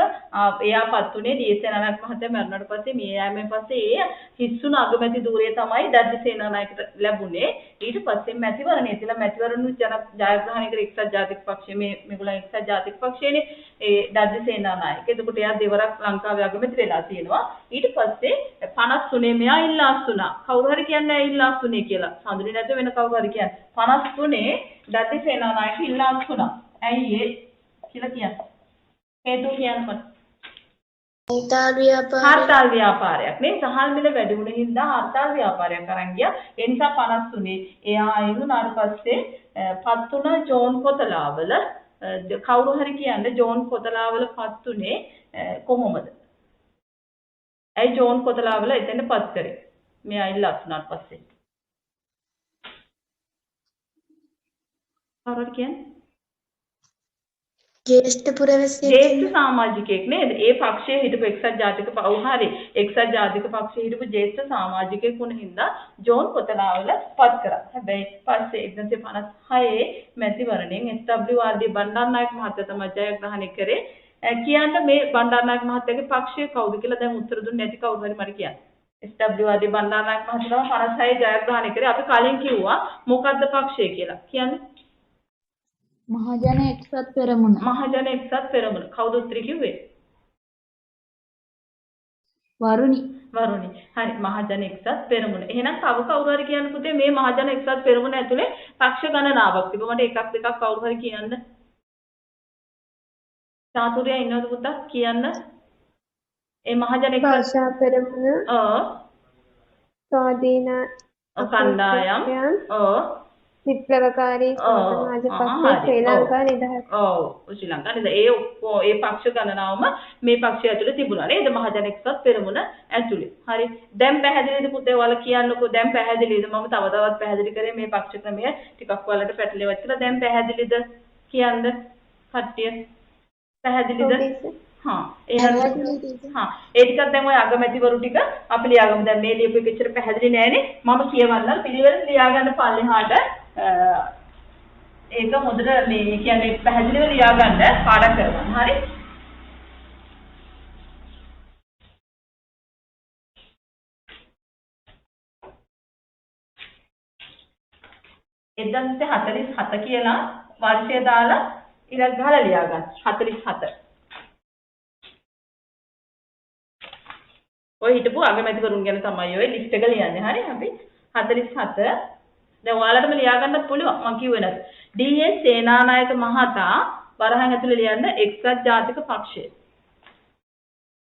එයා පත් වුනේ ඩී.එස්. සේනානායක මහත්තයා මරණයට පස්සේ මේ යාමෙන් පස්සේ ඒ හිස්සුන අගමැති ධූරය තමයි ඩඩ්ලි සේනානායකට ලැබුණේ. ඊට පස්සේ මැතිවරණය තියලා මැතිවරණ ජයග්‍රහණය කර එක්සත් ජාතික පක්ෂය මේගොල්ලෝ එක්සත් ජාතික පක්ෂයනේ. ඒ දද්දි සේනානායක. එතකොට එයා දෙවරක් ලංකාවේ අගමැති වෙලා තියෙනවා. ඊට පස්සේ 53 මෙයා ඉල්ලාස් වුණා. කවුරු හරි කියන්නේ ඉල්ලාස් වුණේ කියලා. සඳුනේ නැතුව වෙන කවුරු හරි කියන්නේ. 53 දද්දි සේනානායක ඉල්ලාස් වුණා. ඇයි ඒ කියලා කියන්නේ? හේතුව කියන්න. හර්තාල් ව්‍යාපාරයක් නේ සහල් මිල වැඩි වුණ හින්දා හර්තාල් ව්‍යාපාරයක් අරන් ගියා. ඒ නිසා 53 එයා ආයෙුණාට පස්සේ පත් වුණ ජෝන් කොතලාවල කවුරු හරි කියන්නේ ජෝන් කොතලාවල පත් උනේ කොහොමද? ඇයි ජෝන් කොතලාවල එතන පත් කරේ? මෙයා ඉල්ලස් වුණාට පස්සේ. කවුරු හරි කියන්නේ? ජේෂ්ඨ සමාජිකයෙක් නේද? ඒ පක්ෂයේ හිටපු එක්සත් ජාතික පෞහාරි එක්සත් ජාතික පක්ෂයේ හිටපු ජේෂ්ඨ සමාජිකයෙක් වුණ හින්දා ජෝන් කොතලාවල පත් කරා. හැබැයි පස්සේ 1956 මැතිවරණයෙන් SWRD බණ්ඩාරනායක මහත්තයා තමයි ජයග්‍රහණය කරේ. කියන්න මේ බණ්ඩාරනායක මහත්තයාගේ පක්ෂය කවුද කියලා දැන් උත්තර දුන්නේ නැති කවුරු හරි මට කියන්න. SWRD බණ්ඩාරනායක මහත්තයා 56 ජයග්‍රහණය කරේ. අපි කලින් කිව්වා මොකද්ද පක්ෂය කියලා. කියන්නේ මහජන එක්සත් පෙරමුණ. මහජන එක්සත් පෙරමුණ. කවුද උත්තර කිව්වේ? වරුණි. හරි මහජන එක්සත් පෙරමුණ. එහෙනම් තව කවුරු හරි කියන්න පුතේ මේ මහජන එක්සත් පෙරමුණ ඇතුලේ පක්ෂ ගණනාවක් තිබුණා. මට එකක් දෙකක් කවුරු හරි කියන්න. චාතුර්ය ඉන්නවද පුතා කියන්න? ඒ මහජන එක්සත් භාෂා පෙරමුණ ස්වාධීන කණ්ඩායම් විප්ලවකාරී සමාජ පක්ෂ ශ්‍රී ලංකා නිදහස්. ශ්‍රී ලංකා නිදහස්. ඒ පක්ෂ ගණනාවම මේ පක්ෂය ඇතුලේ තිබුණා නේද? මහජන එක්සත් පෙරමුණ ඇතුලේ. හරි. දැන් පැහැදිලිද පුතේ? ඔයාලා කියන්නකෝ දැන් පැහැදිලිද? මම තව තවත් පැහැදිලි කරේ මේ පක්ෂ ක්‍රමය ටිකක් ඔයාලට පැටලෙවත් කියලා. දැන් පැහැදිලිද? කියන්න කට්ටිය. පැහැදිලිද? ඒ ටිකක් දැන් ඔය අගමැතිවරු ටික අපි ලියාගමු. දැන් මේ ලියපු එක ඉච්චර පැහැදිලි නෑනේ. මම කියවන්නම් පිළිවෙල ලියාගන්න පල්ලෙහාට. ඒක හොඳට මේ කියන්නේ පැහැදිලිව ලියාගන්න පාඩම් කරගන්න. හරි? එදන්සේ 47 කියලා වර්ෂය දාලා ඉරක් ගහලා ලියාගන්න. 47. ඔය හිටපු අගමැතිවරුන් ගැන තමයි ඔය ලිස්ට් එක ලියන්නේ. හරි? අපි 47 දැන් ඔයාලටම ලියා ගන්නත් පුළුවන්. මම කිව්වේ නැත්. ඩී.එස්. සේනානායක මහතා වරහන් ඇතුලේ ලියන්න එක්සත් ජාතික පක්ෂය.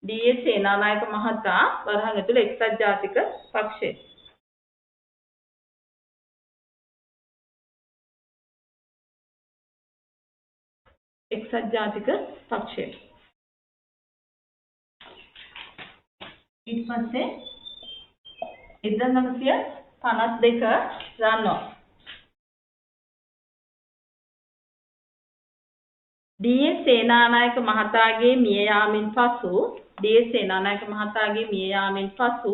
ඩී.එස්. සේනානායක මහතා වරහන් ඇතුලේ එක්සත් ජාතික පක්ෂය. එක්සත් ජාතික පක්ෂය. ඊට පස්සේ 1952 ගන්නවා. ඩී.එස්. සේනානායක මහතාගේ මිය යාමෙන් පසු ඩී.එස්. සේනානායක මහතාගේ මිය යාමෙන් පසු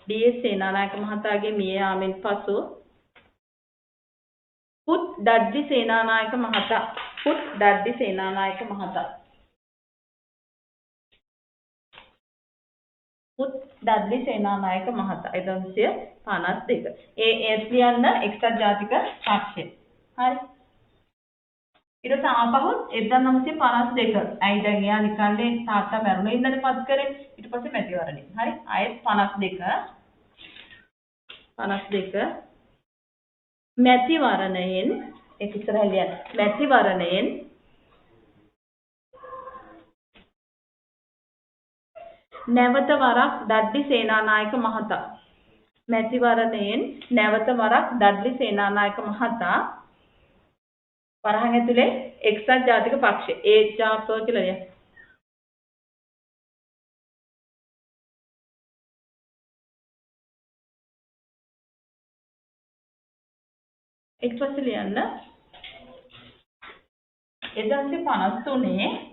ඩී.එස්. සේනානායක මහතාගේ මිය යාමෙන් පසු පුත් දඩ්ඩි සේනානායක මහතා පුත් දඩ්ලි සේනානායක මහතා 1952. ඒ ලියන්න එක්සත් ජාතික පක්ෂය. හරි. ඊට පස්සේ ආපහු 1952. ඇයි දැන් එයා නිකන්නේ තාත්තා මැරුණේ ඉන්නනේ පත් කරේ. ඊට පස්සේ මැතිවරණය. හරි. ආයෙත් 52 මැතිවරණයෙන් ඒක ඉස්සරහ ලියන්න. මැතිවරණයෙන් නැවත වරක් දඩ්ලි සේනානායක මහතා වරහන් ඇතුලේ එක්සත් ජාතික පක්ෂය ඒ ජාපෝ කියලා ලියන්න. ඊට පස්සේ ලියන්න 1953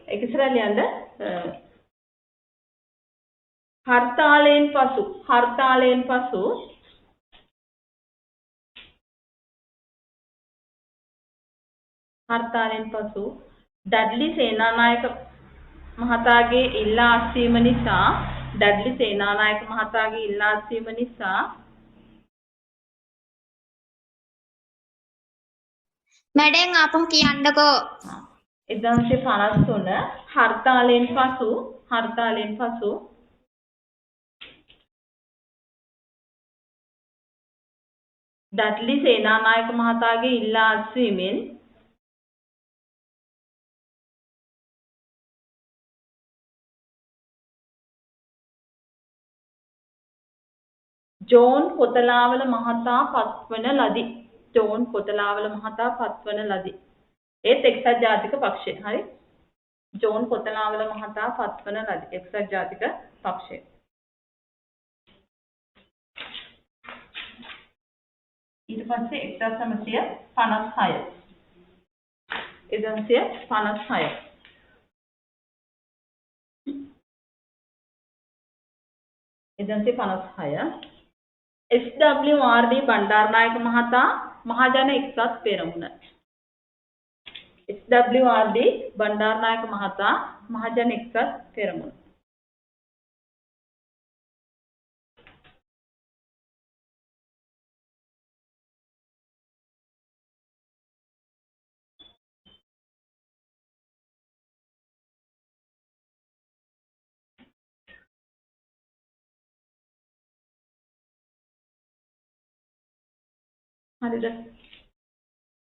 ඒක ඉස්සරහ ලියන්න හර්තාලයෙන් පසු හර්තාලෙන් පසු ඩඩ්ලි සේනානායක මහතාගේ ඉල්ලා අස්වීම නිසා ඩඩ්ලි සේනානායක මහතාගේ ඉල්ලා අස්වීම නිසා මැඩම් ආපහු කියන්නකෝ. 1953 හර්තාලෙන් පසු ඩඩ්ලි සේනානායක මහතාගේ ඉල්ලා අස්වීමෙන් ජෝන් කොතලාවල මහතා පත්වන ලදී. ජෝන් කොතලාවල මහතා පත්වන ලදී. ඒත් එක්සත් ජාතික පක්ෂය. හරි. ජෝන් කොතලාවල මහතා පත්වන ලදී. එක්සත් ජාතික පක්ෂය. ඊට පස්සේ 1956 SWRD බණ්ඩාරනායක මහතා මහජන එක්සත් පෙරමුණ. SWRD බණ්ඩාරනායක මහතා මහජන එක්සත් පෙරමුණ. හරිද?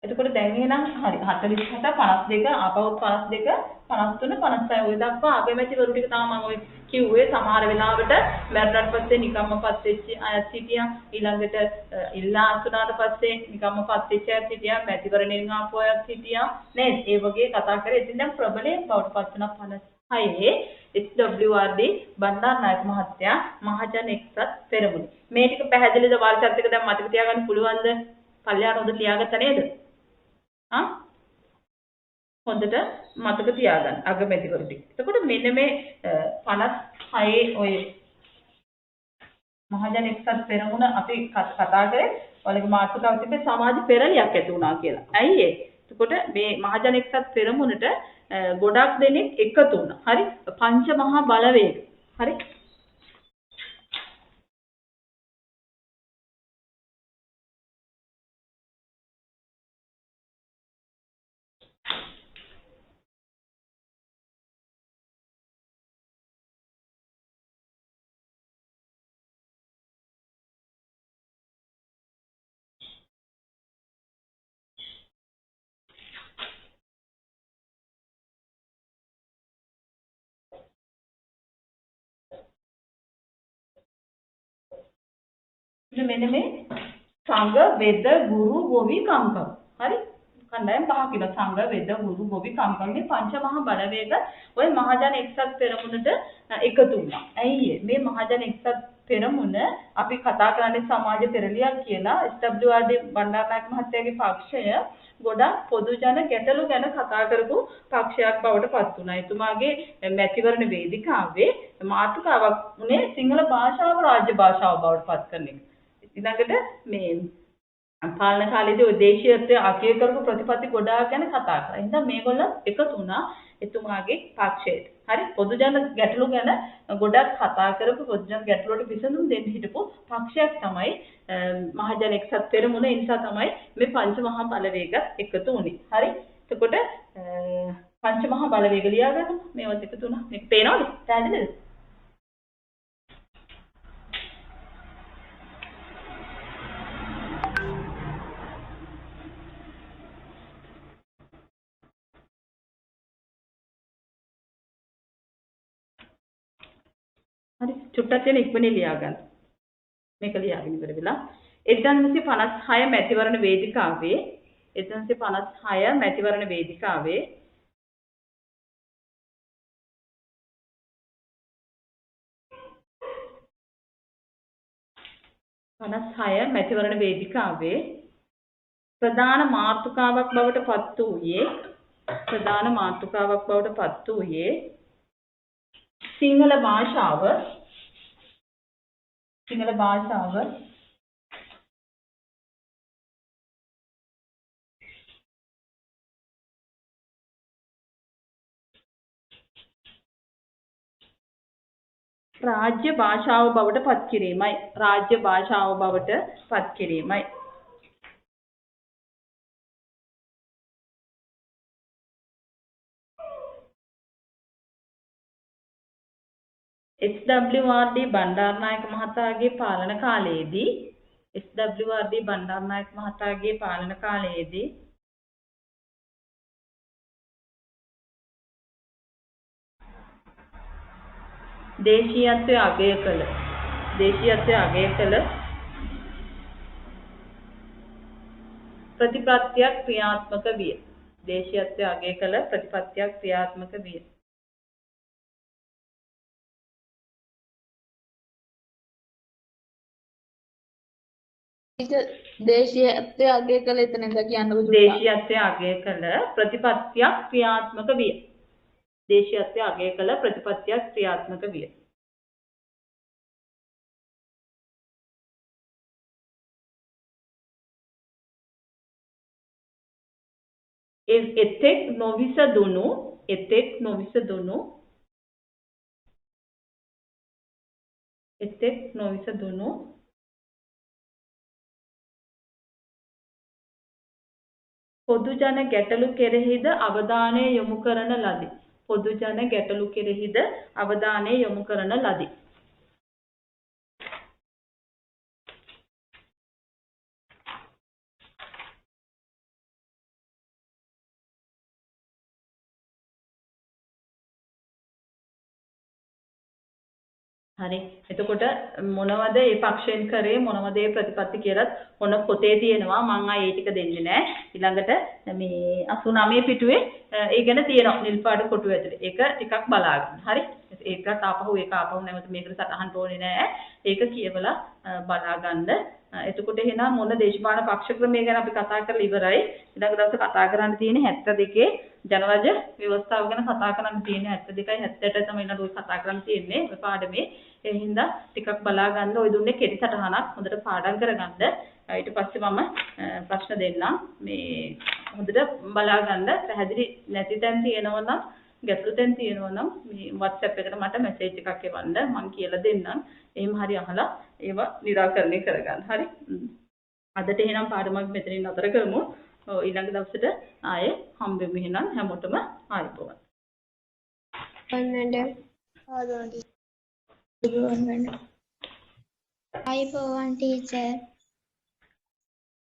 එතකොට දැන් එහෙනම් හරි 47 52 ආපහු 52 53 56 ඔය දක්වා අගමැතිවරු ටික තමයි මම ඔය කිව්වේ. සමහර වෙලාවට මැරුණාට පස්සේ නිකම්මපත් වෙච්ච අයත් හිටියා. ඊළඟට ඉල්ලා අසුනාට පස්සේ නිකම්මපත් වෙච්ච අයත් හිටියා. මැතිවරණයෙන් ආපු අයත් හිටියා. නේද? ඒ වගේ කතා කරේ. ඉතින් දැන් ප්‍රබලයෙන් බවට පත් වෙන 56 SWRD බණ්ඩාරනායක මහත්තයා මහජන එක්සත් පෙරමුණ. මේ ටික පැහැදිලිද? වාර්තාත් එක දැන් මතක තියාගන්න පුළුවන්ද? පල්ලෙහාට හොඳට ලියාගත්තා නේද? හොඳට මතක තියාගන්න අගමැතිවරු ටික. එතකොට මෙන්න මේ 56 ඔය මහජන එක්සත් පෙරමුණ අපි කතා කරේ ඔයගේ මාතෘකාව තිබ්බේ සමාජ පෙරලියක් ඇති වුණා කියලා. ඇයි ඒ? එතකොට මේ මහජන එක්සත් පෙරමුණට ගොඩක් දෙනෙක් එකතු වුණා. හරි? පංච මහා බලවේග. හරි? මෙන්න මේ සංඝ වෙද ගුරු ගෝවි කම්කම්. හරි? කණ්ඩායම් පහක් ඉන්නවා. සංඝ වෙද ගුරු ගෝවි කම්කම් මේ පංච මහා බලවේග ඔය මහජන එක්සත් පෙරමුණට එකතු වුණා. ඇයි මේ මහජන එක්සත් පෙරමුණ අපි කතා කරන්නේ සමාජ පෙරලියක් කියලා. SWRD බණ්ඩාරනායක මහත්තයාගේ පක්ෂය ගොඩක් පොදු ජන ගැටලු ගැන කතා කරපු පක්ෂයක් බවට පත් වුණා. එතුමාගේ මැතිවරණ වේදිකාවේ මාතෘකාවක් උනේ සිංහල භාෂාව රාජ්‍ය භාෂාව බවට පත් කරන එක. ඊළඟට මේ පාලන කාලේදී ඔය දේශීයත්වය අගය කරපු ප්‍රතිපත්ති ගොඩාක් ගැන කතා කරා. එහෙනම් මේගොල්ලෝ එකතු වුණා එතුමාගේ පක්ෂයට. හරි? පොදු ජන ගැටලු ගැන ගොඩක් කතා කරපු පොදු ජන ගැටලුවට විසඳුම් දෙන්න හිටපු පක්ෂයක් තමයි මහජන එක්සත් පෙරමුණ. ඒ නිසා තමයි මේ පංච මහා බලවේග එකතු වුණේ. හරි? එතකොට පංච මහා බලවේග ලියාගන්න මේවත් එකතු වුණා. මේක පේනවද? පැහැදිලිද? හරි චුට්ටක් දෙන ඉක්මනින් ලියා ගන්න. මේක ලියාගෙන ඉවර වෙලා 1956 මැතිවරණ වේදිකාවේ 1956 මැතිවරණ වේදිකාවේ ප්‍රධාන මාතෘකාවක් බවට පත් වූයේ සිංහල භාෂාව රාජ්‍ය භාෂාව බවට පත් කිරීමයි. රාජ්‍ය භාෂාව බවට පත් කිරීමයි. SWRD බණ්ඩාරනායක මහතාගේ පාලන කාලයේදී SWRD බණ්ඩාරනායක මහතාගේ පාලන කාලයේදී දේශීයත්වය අගය කළ ප්‍රතිපත්තියක් ක්‍රියාත්මක විය. දේශීයත්වය අගය කළ ප්‍රතිපත්තියක් ක්‍රියාත්මක විය. දේශීයත්වය අගය කළ එතනද කියන්නකො දේශීයත්වය අගය කළ ප්‍රතිපත්තියක් ක්‍රියාත්මක විය. දේශීයත්වය අගය කළ ප්‍රතිපත්තියක් ක්‍රියාත්මක විය. එතෙක් නොවිසදුණු පොදුජන ගැටලු කෙරෙහිද අවධානය යොමු කරන ලදී. පොදුජන ගැටලු කෙරෙහිද අවධානය යොමු කරන ලදී. හරි. එතකොට මොනවද මේ පක්ෂයෙන් කරේ මොනවද මේ ප්‍රතිපත්ති කියලාත් ඔන්න පොතේ තියෙනවා. මම ආයේ ඒ ටික දෙන්නේ නැහැ. ඊළඟට මේ 89 පිටුවේ ඒ ගැන තියෙනවා නිල් පාට කොටුව ඇතුලේ. ඒක ටිකක් බලාගන්න. හරි. ඒක ආපහු නැවත මේකට සටහන් ඕනේ නැහැ. ඒක කියවලා බලාගන්න. එතකොට එහෙනම් මොන දේශපාලන පක්ෂ ක්‍රමය ගැන අපි කතා කරලා ඉවරයි. ඊළඟ දවසේ කතා කරන්න තියෙන්නේ 72 ජනරජ ව්‍යවස්ථාව ගැන කතා කරන්න තියෙන්නේ 72යි 78 තමයි ඊළඟ කතා කරන්න තියෙන්නේ ඔය පාඩමේ. ඒ හින්දා ටිකක් බලා ගන්න. ඔය දුන්නේ කෙටි සටහනක්. හොඳට පාඩම් කරගන්න. ඊට පස්සේ මම ප්‍රශ්න දෙන්නම්. මේ හොඳට බලා ගන්න. පැහැදිලි නැති තැන් තියෙනවා නම් ගැටලු තැන් තියෙනවා නම් මේ WhatsApp එකට මට මැසේජ් එකක් එවන්න. මම කියලා දෙන්නම්. එහෙම හරි අහලා ඒවා निराකරණය කරගන්න. හරි. අදට එහෙනම් පාඩමක් මෙතනින් නතර කරමු. ඊළඟ දවසට ආයේ හම්බෙමු එහෙනම් හැමෝටම ආයිබෝවන්. අයිබෝවන් ටීචර්.